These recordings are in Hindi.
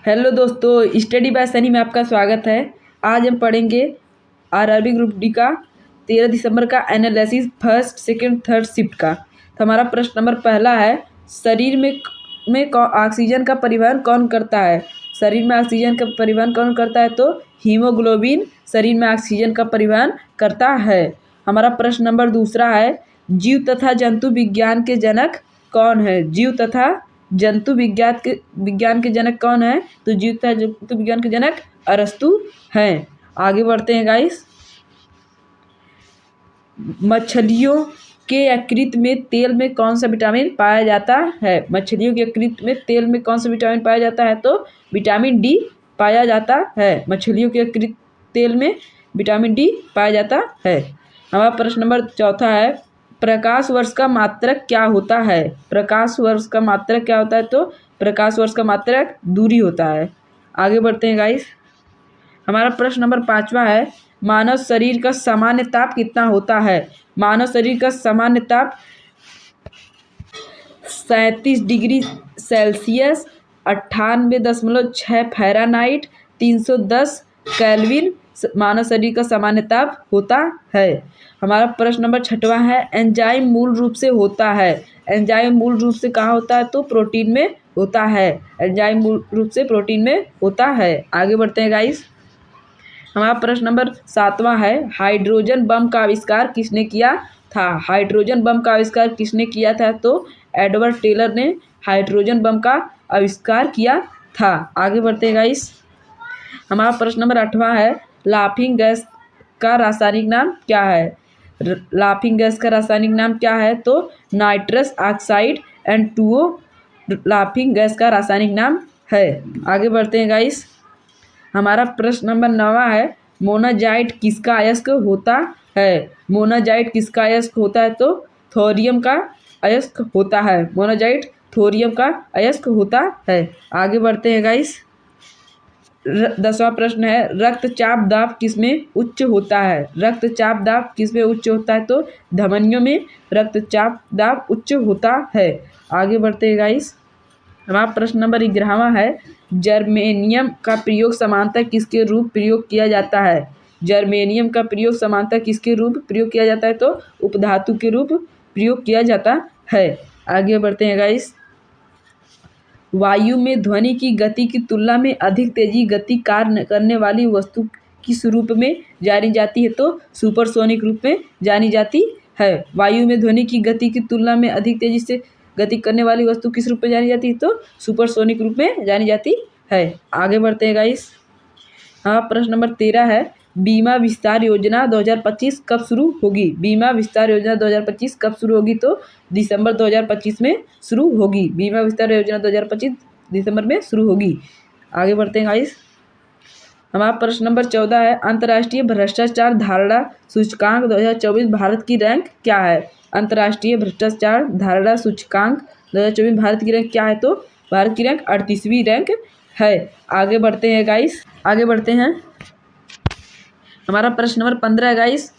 हेलो दोस्तों, स्टडी बाय सनी में आपका स्वागत है। आज हम पढ़ेंगे आरआरबी ग्रुप डी का 13 दिसंबर का analysis first second third shift का। तो हमारा प्रश्न नंबर पहला है, शरीर में ऑक्सीजन का परिवहन कौन करता है? शरीर में ऑक्सीजन का परिवहन कौन करता है? तो हीमोग्लोबिन शरीर में ऑक्सीजन का परिवहन करता है। हमारा प्रश्न नंबर दूसरा है, जीव तथा जंतु विज्ञान के जनक कौन है? जीव तथा जंतु विज्ञान के जनक कौन है? तो जीव तथा जंतु विज्ञान के जनक अरस्तु हैं। आगे बढ़ते हैं गाइस। मछलियों के यकृत में तेल में कौन सा विटामिन पाया जाता है? मछलियों के यकृत में तेल में कौन सा विटामिन पाया जाता है? तो विटामिन डी पाया जाता है। मछलियों के यकृत तेल में विटामिन डी पाया जाता है। हमारा प्रश्न नंबर चौथा है, प्रकाश वर्ष का मात्रक क्या होता है? प्रकाश वर्ष का मात्रक क्या होता है? तो प्रकाश वर्ष का मात्रक दूरी होता है। आगे बढ़ते हैं गाइस। हमारा प्रश्न नंबर पाँचवा है, मानव शरीर का सामान्य ताप कितना होता है? मानव शरीर का सामान्य ताप 37 डिग्री सेल्सियस, 98.6 फ़ारेनहाइट, 310 केल्विन मानव शरीर का सामान्य ताप होता है। हमारा प्रश्न नंबर छठवां है, एंजाइम मूल रूप से होता है। एंजाइम मूल रूप से कहाँ होता है? तो प्रोटीन में होता है। एंजाइम मूल रूप से प्रोटीन में होता है। आगे बढ़ते हैं गाइस। हमारा प्रश्न नंबर सातवां है, हाइड्रोजन बम का आविष्कार किसने किया था? हाइड्रोजन बम का आविष्कार किसने किया था? तो एडवर्ड टेलर ने हाइड्रोजन बम का आविष्कार किया था। आगे बढ़ते हैं गाइस। हमारा प्रश्न नंबर आठवां है, लाफिंग गैस का रासायनिक नाम क्या है? लाफिंग गैस का रासायनिक नाम क्या है? तो nitrous oxide N2O laughing gas का रासायनिक नाम है। आगे बढ़ते हैं गाइस। हमारा प्रश्न नंबर 9वां है, मोनाजाइट किसका अयस्क होता है? मोनाजाइट किसका अयस्क होता है? तो थोरियम का अयस्क होता है। मोनाजाइट थोरियम का अयस्क होता है। आगे बढ़ते हैं गाइस। 10वां प्रश्न है, रक्तचाप दाब किसमें उच्च होता है? रक्तचाप दाब किसमें उच्च होता है? तो धमनियों में रक्तचाप दाब उच्च होता है। आगे बढ़ते हैं गाइस। हमारा प्रश्न नंबर 11वां है, जर्मेनियम का प्रयोग समानता किसके रूप प्रयोग किया जाता है? जर्मेनियम का प्रयोग समानता किसके रूप प्रयोग किया जाता है? तो उपधातु के रूप प्रयोग किया जाता है। आगे बढ़ते हैं गाइस। वायु में ध्वनि की गति की तुलना में अधिक तेजी गति कार्य करने वाली वस्तु किस रूप में जानी जाती है? तो सुपरसोनिक रूप में जानी जाती है। वायु में ध्वनि की गति की तुलना में अधिक तेजी से गति करने वाली वस्तु किस रूप में जानी जाती है? तो सुपरसोनिक रूप में जानी जाती है। आगे बढ़ते हैं गाइस। हाँ, प्रश्न नंबर 13 है, बीमा विस्तार योजना 2025 कब शुरू होगी? बीमा विस्तार योजना 2025 कब शुरू होगी? तो दिसंबर 2025 में शुरू होगी। बीमा विस्तार योजना 2025 दिसंबर में शुरू होगी। आगे बढ़ते हैं गाइस। हमारा प्रश्न नंबर 14 है, अंतर्राष्ट्रीय भ्रष्टाचार धारणा सूचकांक 2024 भारत की रैंक क्या है? अंतर्राष्ट्रीय भ्रष्टाचार धारणा सूचकांक 2024 भारत की रैंक क्या है? तो भारत की रैंक 38वीं रैंक है। आगे बढ़ते हैं गाइस। आगे बढ़ते हैं। हमारा प्रश्न नंबर 15 है गाइस,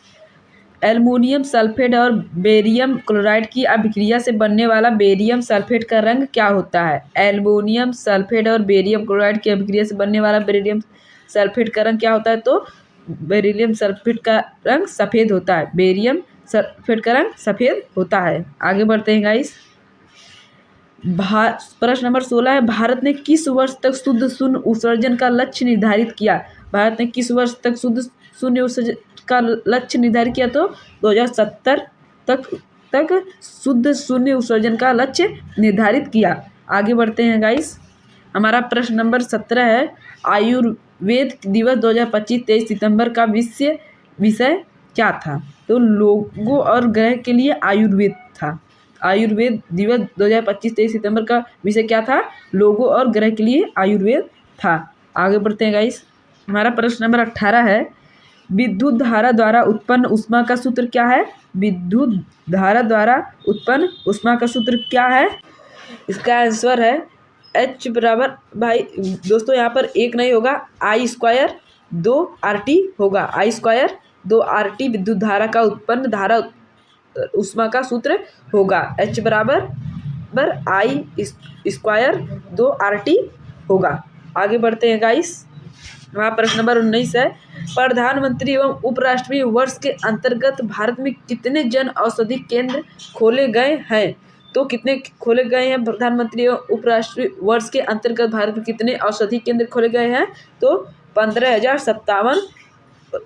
एल्युमिनियम सल्फेट और बेरियम क्लोराइड की अभिक्रिया से बनने वाला बेरियम सल्फेट का रंग क्या होता है? एल्युमिनियम सल्फेट और बेरियम क्लोराइड की अभिक्रिया से बनने वाला बेरियम सल्फेट का रंग क्या होता है? तो बेरिलियम सल्फेट का रंग सफ़ेद होता है। बेरियम सल्फेट का रंग सफ़ेद होता है। आगे बढ़ते हैं गाइस। प्रश्न नंबर 16 है, भारत ने किस वर्ष तक शुद्ध शून्य उत्सर्जन का लक्ष्य निर्धारित किया? भारत ने किस वर्ष तक शुद्ध शून्य उत्सर्जन का लक्ष्य निर्धारित किया? तो 2070 तक शुद्ध शून्य उत्सर्जन का लक्ष्य निर्धारित किया। आगे बढ़ते हैं गाइस। हमारा प्रश्न नंबर 17 है, आयुर्वेद दिवस 2025 23 सितंबर का विषय क्या था? तो लोगों और ग्रह के लिए आयुर्वेद था। आयुर्वेद दिवस 2025 23 सितंबर का विषय क्या था? लोगों और ग्रह के लिए आयुर्वेद था। आगे बढ़ते हैं गाइस। हमारा प्रश्न नंबर 18 है, विद्युत धारा द्वारा उत्पन्न ऊष्मा का सूत्र क्या है? विद्युत धारा द्वारा उत्पन्न ऊष्मा का सूत्र क्या है? इसका आंसर है H बराबर, भाई दोस्तों यहाँ पर एक नहीं होगा, I² 2RT होगा। I² 2RT विद्युत धारा का उत्पन्न धारा ऊष्मा का सूत्र होगा। H बराबर I² 2RT होगा। आगे बढ़ते हैं गाइस। वहाँ प्रश्न नंबर 19 है, प्रधानमंत्री एवं उपराष्ट्रपति वर्ष के अंतर्गत भारत में कितने जन औषधि केंद्र खोले गए हैं? तो कितने खोले गए हैं प्रधानमंत्री एवं उपराष्ट्रपति वर्ष के अंतर्गत भारत में कितने औषधि केंद्र खोले गए हैं? तो 15,057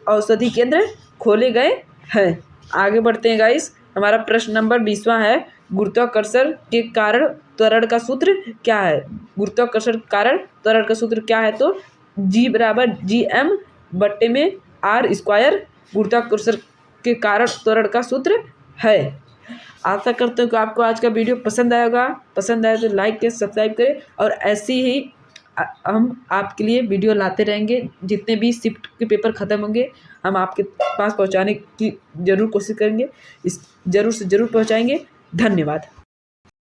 औषधि केंद्र खोले गए हैं। आगे बढ़ते हैं गाइस। हमारा प्रश्न नंबर 20वां है, गुरुत्वाकर्षण के कारण त्वरण का सूत्र क्या है? गुरुत्वाकर्षण के कारण त्वरण का सूत्र क्या है? तो G बराबर GM बट्टे में R²। गुरुत्वाकर्षण के कारण त्वरण का सूत्र है। आशा करते हो कि आपको आज का वीडियो पसंद आएगा। पसंद आए तो लाइक करें, सब्सक्राइब करें और ऐसी ही हम आपके लिए वीडियो लाते रहेंगे। जितने भी शिफ्ट के पेपर ख़त्म होंगे हम आपके पास पहुंचाने की ज़रूर कोशिश करेंगे। ज़रूर से ज़रूर पहुंचाएंगे। धन्यवाद।